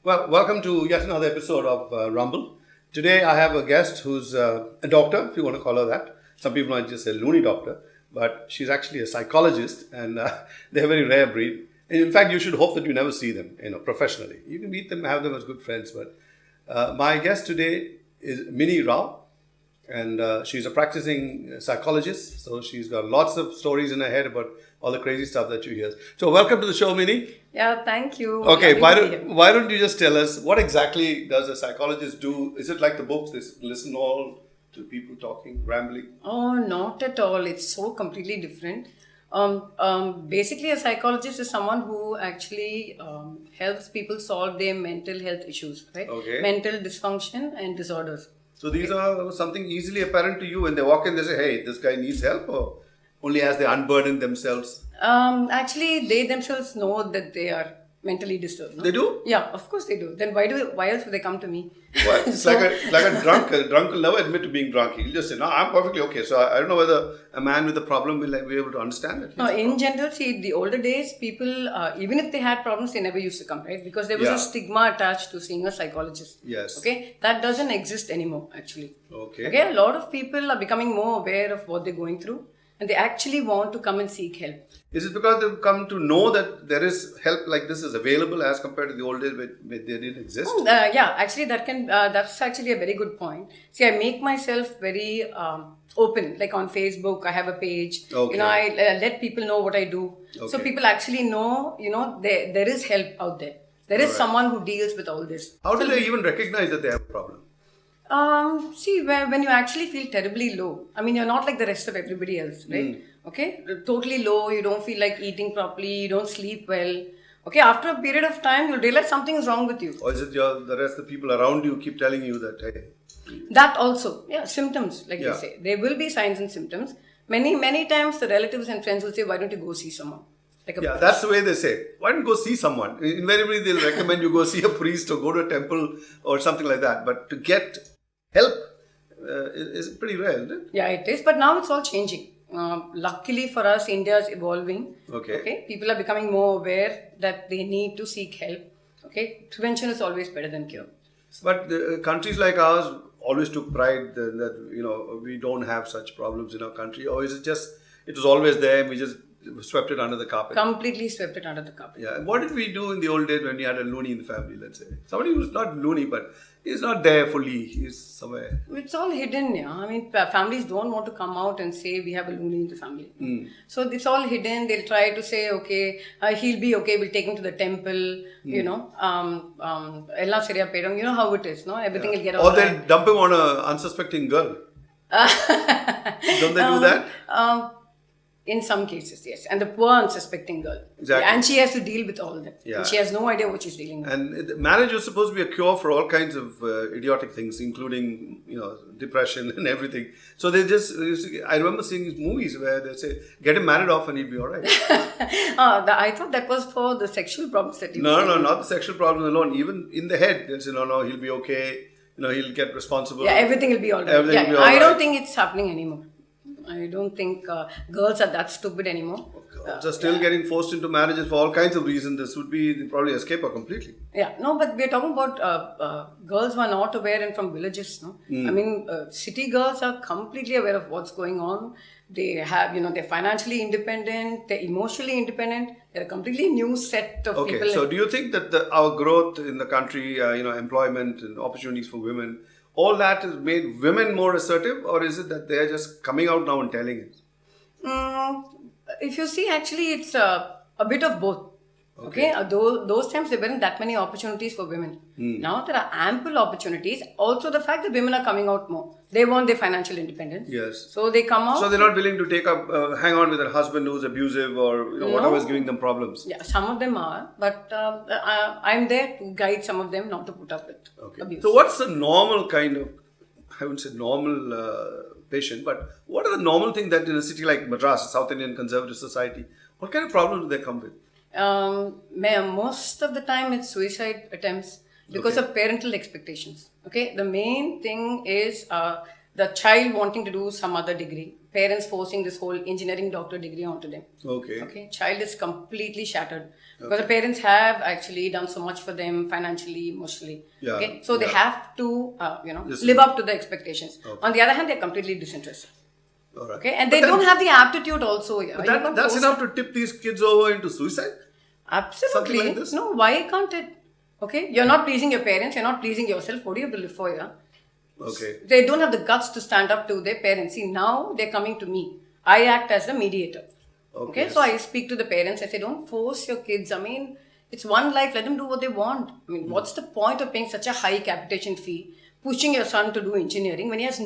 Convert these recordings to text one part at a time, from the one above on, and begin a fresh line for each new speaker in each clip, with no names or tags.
Well, welcome to yet another episode of Rumble. Today I have a guest who's a doctor, if you want to call her that. Some people might just say loony doctor, but she's actually a psychologist, and they're a very rare breed. In fact, you should hope that you never see them, professionally. You can meet them, have them as good friends, but my guest today is Minnie Rao, and she's a practicing psychologist, so she's got lots of stories in her head about all the crazy stuff that you hear. So welcome to the show, Minnie.
Yeah, thank you.
Okay, why don't you just tell us what exactly does a psychologist do? Is it like the books, they listen all to people talking, rambling?
Oh, not at all. It's so completely different. Basically, a psychologist is someone who actually helps people solve their mental health issues, right?
Okay.
Mental dysfunction and disorders.
So these are something easily apparent to you when they walk in, they say, hey, this guy needs help, or only as they unburden themselves?
Actually, they themselves know that they are mentally disturbed. No?
They do?
Yeah, of course they do. Then why else would they come to me?
Well, it's like a drunk. A drunk will never admit to being drunk. He'll just say, no, I'm perfectly okay. So I don't know whether a man with a problem will be able to understand it.
No, in general, see, the older days, people, even if they had problems, they never used to come, right? Because there was a stigma attached to seeing a psychologist.
Yes.
Okay? That doesn't exist anymore, actually.
Okay.
Okay? A lot of people are becoming more aware of what they're going through, and they actually want to come and seek help.
Is it because they've come to know that there is help like this is available as compared to the old days where they didn't exist?
Yeah, actually, that's actually a very good point. See, I make myself very open, like on Facebook, I have a page.
Okay.
I let people know what I do.
Okay.
So people actually know, there is help out there. There is someone who deals with all this.
How do they even recognize that they have a problem?
See, when you actually feel terribly low, I mean, you're not like the rest of everybody else, right? Okay? Totally low, you don't feel like eating properly, you don't sleep well. Okay, after a period of time, you'll realize something is wrong with you.
Or is it the rest of the people around you keep telling you that, hey?
That also, symptoms, like they say. There will be signs and symptoms. Many times the relatives and friends will say, why don't you go see someone?
That's the way they say. Why don't you go see someone? Invariably, they'll recommend you go see a priest or go to a temple or something like that. But to get help is pretty rare, isn't it?
Yeah, it is. But now it's all changing. Luckily for us, India is evolving. Okay. People are becoming more aware that they need to seek help. Okay. Prevention is always better than cure.
But countries like ours always took pride that we don't have such problems in our country. Or is it just, it was always there and we just swept it under the carpet?
Completely swept it under the carpet.
Yeah. What did we do in the old days when we had a loony in the family, let's say? Somebody who's not loony, but he's not there fully. He's somewhere.
It's all hidden, yeah. I mean, families don't want to come out and say we have a loony in the family. So it's all hidden. They'll try to say, okay, he'll be okay. We'll take him to the temple. Ella Seriya Pedam. You know how it is, no? Everything will get all
right. Or they'll dump him on an unsuspecting girl. Don't they do that?
In some cases, yes. And the poor unsuspecting girl.
Exactly.
And she has to deal with all that.
Yeah.
And she has no idea what she's dealing with.
And marriage was supposed to be a cure for all kinds of idiotic things, including, depression and everything. So they I remember seeing these movies where they say, get him married off and he'll be all right.
I thought that was for the sexual problems that you
No, not the sexual problems alone. Even in the head, they'll say, no, he'll be okay. He'll get responsible.
Yeah, everything will be all right. I don't think it's happening anymore. I don't think girls are that stupid anymore.
Girls are still getting forced into marriages for all kinds of reasons. This would be probably escape her completely.
Yeah, no, but we're talking about girls who are not aware and from villages. No, I mean, city girls are completely aware of what's going on. They have, they're financially independent, they're emotionally independent. They're a completely new set of people.
Okay, so do you think that our growth in the country, employment and opportunities for women, all that has made women more assertive, or is it that they're just coming out now and telling it?
If you see, actually, it's a bit of both. Okay. Those times there weren't that many opportunities for women. Now there are ample opportunities. Also, the fact that women are coming out more. They want their financial independence.
Yes.
So they come out.
So they're not willing to hang on with a husband who's abusive or whatever is giving them problems.
Yeah, some of them are, but I'm there to guide some of them not to put up with abuse.
So what's the normal kind of, I wouldn't say normal patient, but what are the normal things that in a city like Madras, a South Indian conservative society, what kind of problems do they come with?
Most of the time it's suicide attempts because of parental expectations. Okay, the main thing is the child wanting to do some other degree. parents forcing this whole engineering doctor degree onto them.
Okay.
Okay, child is completely shattered because the parents have actually done so much for them financially, emotionally.
Yeah.
Okay, so they have to,
Listen.
live up to the expectations.
Okay.
On the other hand, they're completely disinterested.
All right.
Okay, and they don't have the aptitude also. Yeah.
But
You can't
that's
force-
enough to tip these kids over into suicide?
Absolutely.
Something like this?
No, why can't it? Okay, you're not pleasing your parents, you're not pleasing yourself. What do you have to live for? Yeah.
Okay.
They don't have the guts to stand up to their parents. See, now they're coming to me. I act as the mediator. Okay, so I speak to the parents. I say, don't force your kids. I mean, it's one life. Let them do what they want. I mean, what's the point of paying such a high capitation fee, pushing your son to do engineering when he has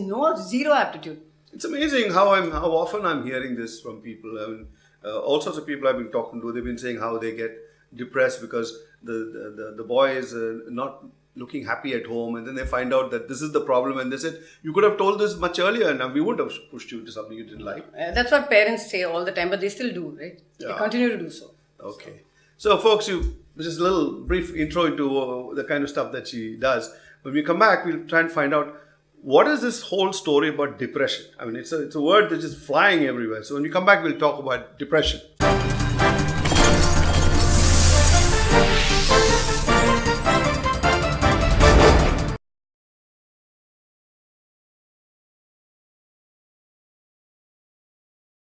zero aptitude?
It's amazing how often I'm hearing this from people. I mean, all sorts of people I've been talking to, they've been saying how they get depressed because the boy is not looking happy at home, and then they find out that this is the problem, and they said, you could have told this much earlier and we wouldn't have pushed you to something you didn't like.
That's what parents say all the time, but they still do, right?
Yeah.
They continue to do so.
Okay. So folks, just a little brief intro into the kind of stuff that she does. When we come back, we'll try and find out what is this whole story about depression. I mean, it's a word that's just flying everywhere. So when we come back, we'll talk about depression.